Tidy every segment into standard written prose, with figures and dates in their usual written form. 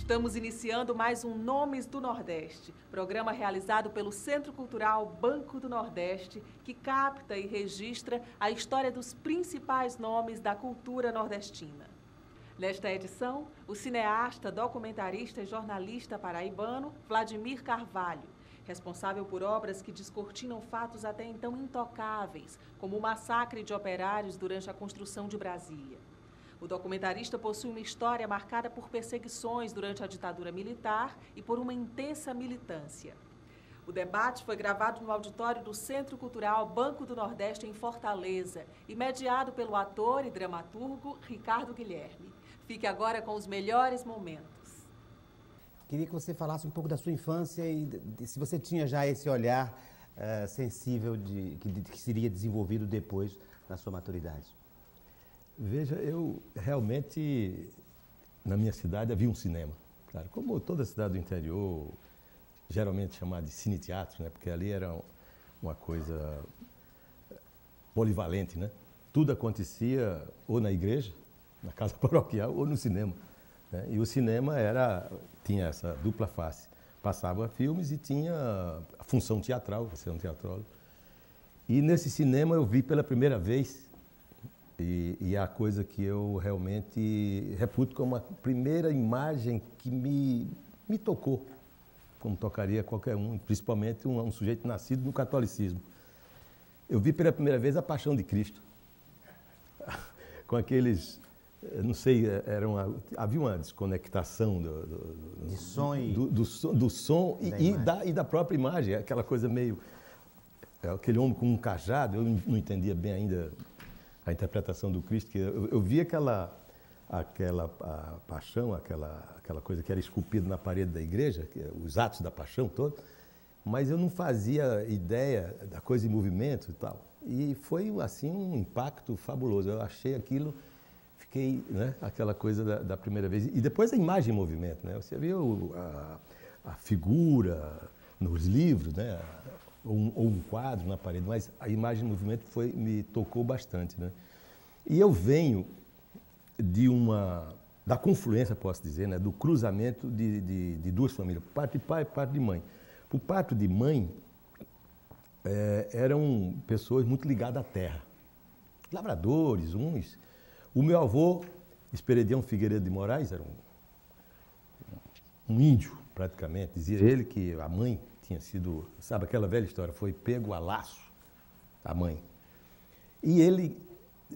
Estamos iniciando mais um Nomes do Nordeste, programa realizado pelo Centro Cultural Banco do Nordeste, que capta e registra a história dos principais nomes da cultura nordestina. Nesta edição, o cineasta, documentarista e jornalista paraibano Vladimir Carvalho, responsável por obras que descortinam fatos até então intocáveis, como o massacre de operários durante a construção de Brasília. O documentarista possui uma história marcada por perseguições durante a ditadura militar e por uma intensa militância. O debate foi gravado no auditório do Centro Cultural Banco do Nordeste, em Fortaleza, e mediado pelo ator e dramaturgo Ricardo Guilherme. Fique agora com os melhores momentos. Queria que você falasse um pouco da sua infância e se você tinha já esse olhar sensível que seria desenvolvido depois na sua maturidade. Veja, eu realmente, na minha cidade havia um cinema, claro, como toda cidade do interior, geralmente chamada de cine-teatro, né? Porque ali era uma coisa polivalente, né? Tudo acontecia ou na igreja, na casa paroquial, ou no cinema, né? E o cinema tinha essa dupla face, passava filmes e tinha a função teatral, você é um teatrólogo. E nesse cinema eu vi pela primeira vez, e é a coisa que eu realmente reputo como a primeira imagem que me tocou, como tocaria qualquer um, principalmente um sujeito nascido no catolicismo. Eu vi pela primeira vez a Paixão de Cristo, com aqueles, não sei, havia uma desconectação do som e da própria imagem, aquela coisa meio, aquele homem com um cajado, eu não entendia bem ainda a interpretação do Cristo, que eu vi aquela paixão, aquela coisa que era esculpida na parede da igreja, os atos da paixão todos, mas eu não fazia ideia da coisa em movimento e tal. E foi, assim, um impacto fabuloso. Eu achei aquilo, fiquei, né, aquela coisa da primeira vez. E depois a imagem em movimento, né? Você viu a figura nos livros, né? Ou um quadro na parede, mas a imagem em movimento me tocou bastante, né? E eu venho da confluência, posso dizer, né, do cruzamento de duas famílias, parte de pai e parte de mãe. Por parte de mãe, eram pessoas muito ligadas à terra, lavradores, uns. O meu avô, Esperedião Figueiredo de Moraes, era um índio, praticamente. Dizia ele que a mãe tinha sido, sabe aquela velha história, foi pego a laço, a mãe. E ele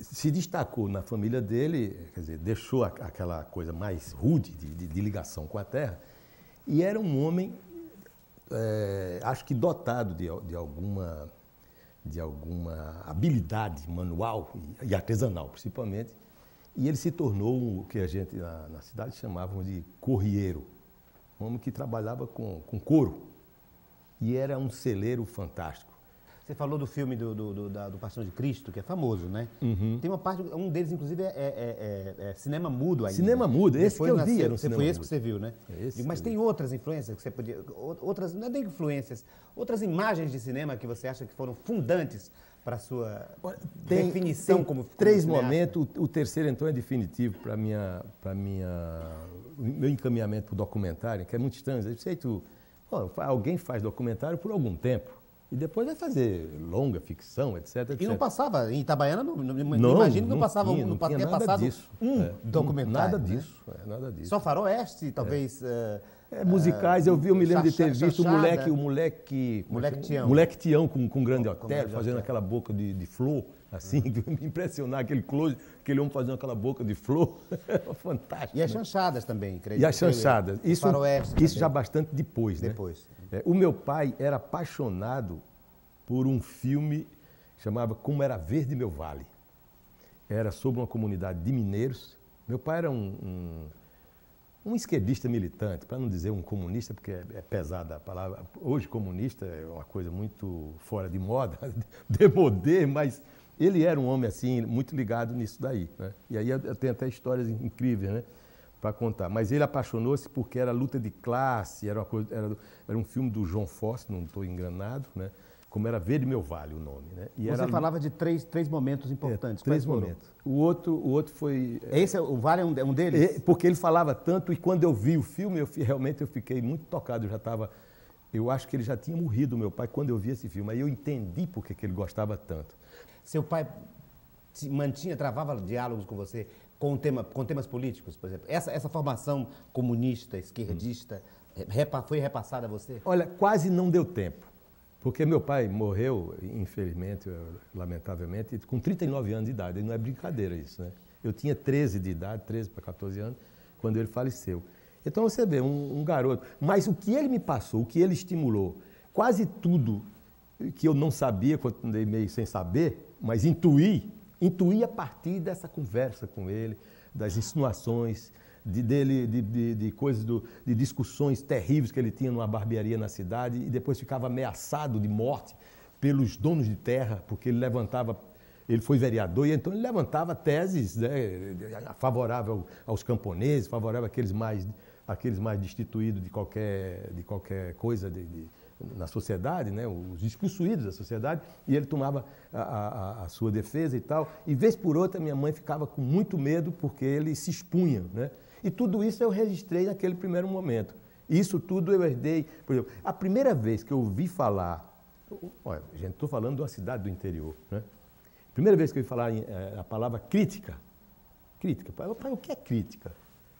se destacou na família dele, quer dizer, deixou aquela coisa mais rude de ligação com a terra, e era um homem, acho que dotado de alguma habilidade manual e artesanal, principalmente, e ele se tornou o que a gente na cidade chamava de corrieiro, um homem que trabalhava com couro. E era um celeiro fantástico. Você falou do filme do Paixão de Cristo, que é famoso, né? Uhum. Tem uma parte, um deles, inclusive, é cinema mudo ainda. Cinema mudo, esse que eu vi era um cinema Foi esse mudo. Que você viu, né? Mas tem outras influências que você podia... Outras, não é nem influências, outras imagens de cinema que você acha que foram fundantes para a sua definição como três momentos, o terceiro, então, é definitivo para o meu encaminhamento para o documentário, que é muito estranho. Alguém faz documentário por algum tempo e depois vai fazer longa ficção, etc. E não passava, em Itabaiana, não imagino que não passava não tinha nada disso. Documentário. Nada disso. Só faroeste, talvez... musicais, eu me lembro de ter visto o moleque Tião com grande hotel, fazendo aquela boca de flor, assim, que me impressionar, aquele close, aquele homem fazendo aquela boca de flor, fantástico. E as chanchadas também, creio. E as chanchadas, isso já bastante depois, né? Depois. O meu pai era apaixonado por um filme chamava Como Era Verde Meu Vale. Era sobre uma comunidade de mineiros. Meu pai era um esquerdista militante, para não dizer um comunista, porque é pesada a palavra. Hoje, comunista é uma coisa muito fora de moda, demodê, mas ele era um homem, assim, muito ligado nisso daí, né? E aí eu tenho até histórias incríveis, né, para contar. Mas ele apaixonou-se porque era luta de classe, era um filme do João Fosse, não estou enganado, né, como era Verde Meu Vale o nome, né? E Você era falava de três momentos importantes. três momentos. O outro foi... Esse, o Vale é um deles? Porque ele falava tanto, e quando eu vi o filme, realmente eu fiquei muito tocado. Eu acho que ele já tinha morrido, meu pai, quando eu vi esse filme. Aí eu entendi por que ele gostava tanto. Seu pai travava diálogos com você com temas políticos, por exemplo? Essa formação comunista, esquerdista, foi repassada a você? Olha, quase não deu tempo. Porque meu pai morreu, infelizmente, lamentavelmente, com 39 anos de idade. E não é brincadeira isso, né? Eu tinha 13 de idade, 13 para 14 anos, quando ele faleceu. Então você vê, um garoto. Mas o que ele me passou, o que ele estimulou, quase tudo que eu não sabia, continuei meio sem saber, mas intuí a partir dessa conversa com ele, das insinuações, de coisas, de discussões terríveis que ele tinha numa barbearia na cidade e depois ficava ameaçado de morte pelos donos de terra, porque ele foi vereador e então ele levantava teses, né, favorável aos camponeses, favorável àqueles mais destituídos de qualquer coisa na sociedade, né, os despossuídos da sociedade, e ele tomava a sua defesa e tal. E vez por outra minha mãe ficava com muito medo porque ele se expunha, né? E tudo isso eu registrei naquele primeiro momento. Isso tudo eu herdei. Por exemplo, a primeira vez que eu ouvi falar... Olha, gente, estou falando de uma cidade do interior, né? Primeira vez que eu ouvi falar a palavra crítica. Crítica. Pai, o que é crítica?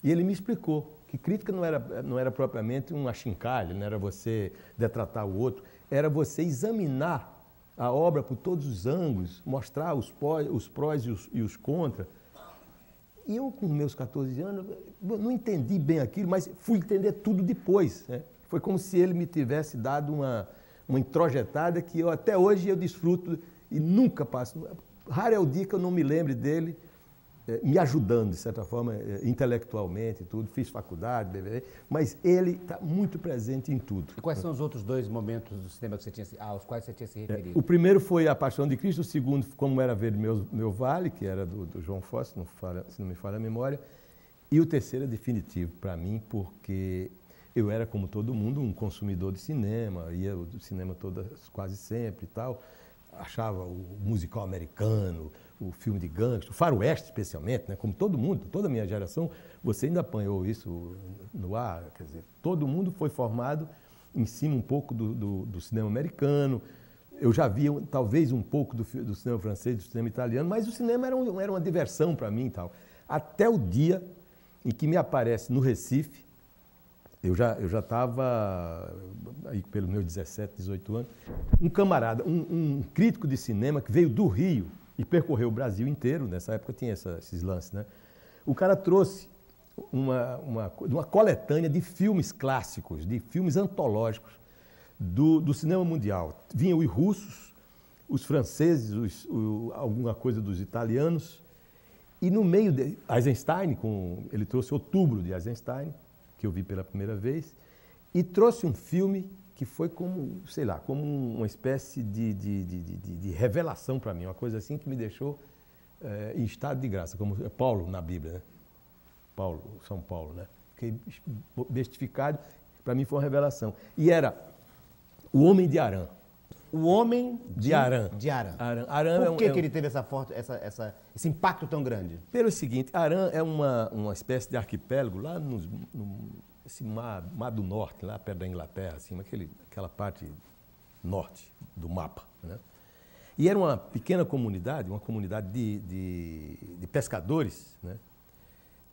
E ele me explicou que crítica não era propriamente um achincalho, não era você detratar o outro, era você examinar a obra por todos os ângulos, mostrar os prós e os contras. E eu, com meus 14 anos, não entendi bem aquilo, mas fui entender tudo depois, né? Foi como se ele me tivesse dado uma introjetada que até hoje eu desfruto e nunca passo. Raro é o dia que eu não me lembre dele me ajudando, de certa forma, intelectualmente e tudo. Fiz faculdade, mas ele está muito presente em tudo. E quais são os outros dois momentos do cinema que aos quais você tinha se referido? O primeiro foi A Paixão de Cristo, o segundo, Como Era Verde Meu Vale, que era do João Fosse, se não me falha a memória, e o terceiro é definitivo para mim, porque eu era, como todo mundo, um consumidor de cinema, ia ao cinema quase sempre e tal, achava o musical americano, o filme de gangster, o faroeste especialmente, né? Como todo mundo, toda a minha geração, você ainda apanhou isso no ar, quer dizer, todo mundo foi formado em cima um pouco do cinema americano. Eu já via talvez um pouco do cinema francês, do cinema italiano, mas o cinema era uma diversão para mim e tal. Até o dia em que me aparece no Recife, eu já estava, aí pelos meus 17, 18 anos, um camarada, um crítico de cinema que veio do Rio e percorreu o Brasil inteiro, nessa época tinha esses lances, né? O cara trouxe uma coletânea de filmes clássicos, de filmes antológicos do cinema mundial. Vinham os russos, os franceses, alguma coisa dos italianos, e no meio de Eisenstein, ele trouxe Outubro de Eisenstein, que eu vi pela primeira vez, e trouxe um filme que foi como, sei lá, como uma espécie de revelação para mim, uma coisa assim que me deixou em estado de graça, como Paulo na Bíblia, né? São Paulo, né? Fiquei bestificado, para mim foi uma revelação. E era O Homem de Arã. O Homem de Arã. Arã Por que ele teve esse impacto tão grande? Pelo seguinte, Arã é uma espécie de arquipélago lá esse mar do norte, lá perto da Inglaterra, assim, aquela parte norte do mapa, né? E era uma pequena comunidade, uma comunidade de pescadores, né,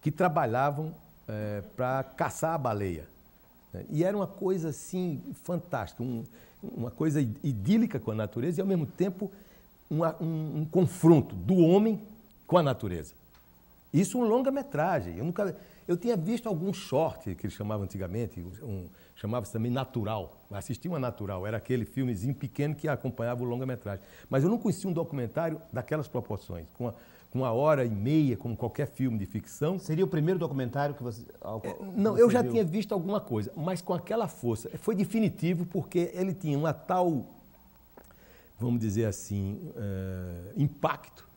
que trabalhavam para caçar a baleia, né? E era uma coisa assim fantástica, uma coisa idílica com a natureza e, ao mesmo tempo, um confronto do homem com a natureza. Isso é um longa-metragem. Eu tinha visto algum short, que eles chamavam antigamente, chamava-se também Natural. Assisti uma Natural, era aquele filmezinho pequeno que acompanhava o longa-metragem. Mas eu não conhecia um documentário daquelas proporções, com 1h30, como qualquer filme de ficção. Seria o primeiro documentário que você... Não, eu já tinha visto alguma coisa, mas com aquela força. Foi definitivo porque ele tinha uma tal, vamos dizer assim, impacto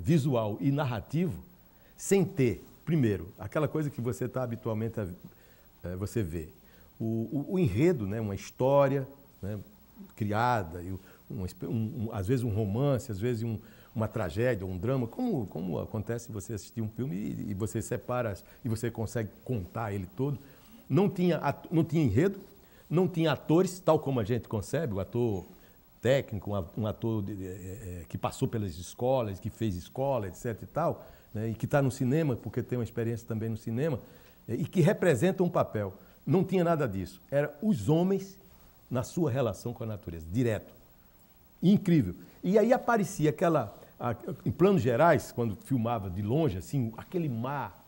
visual e narrativo, sem ter, primeiro, aquela coisa que você está habitualmente você vê. O enredo, né, uma história, né, criada, e às vezes um romance, às vezes uma tragédia, um drama, como acontece você assistir um filme e você separa e você consegue contar ele todo. Não tinha enredo, não tinha atores, tal como a gente concebe, o ator técnico, um ator que passou pelas escolas, que fez escola, etc. e tal, né, e que está no cinema, porque tem uma experiência também no cinema, e que representa um papel. Não tinha nada disso. Era os homens na sua relação com a natureza, direto. Incrível. E aí aparecia em planos gerais, quando filmava de longe, assim, aquele mar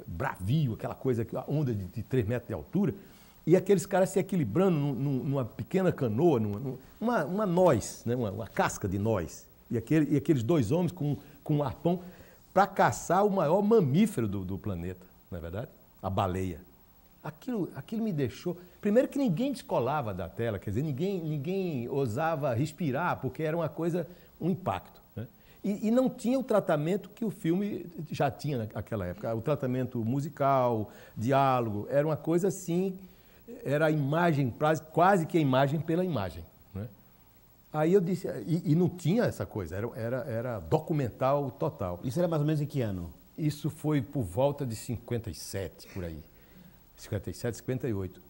bravio, aquela coisa, a onda de 3 metros de altura, e aqueles caras se equilibrando numa pequena canoa, uma noz, né? uma casca de noz. E aqueles 2 homens com um arpão para caçar o maior mamífero do planeta, não é verdade? A baleia. Aquilo me deixou... Primeiro que ninguém descolava da tela, quer dizer, ninguém ousava respirar, porque era uma coisa, um impacto, né? E não tinha o tratamento que o filme já tinha naquela época. O tratamento musical, diálogo, era uma coisa assim, era a imagem, quase que a imagem pela imagem, né? Aí eu disse, e não tinha essa coisa, era documental total. Isso era mais ou menos em que ano? Isso foi por volta de 57, por aí. 57, 58.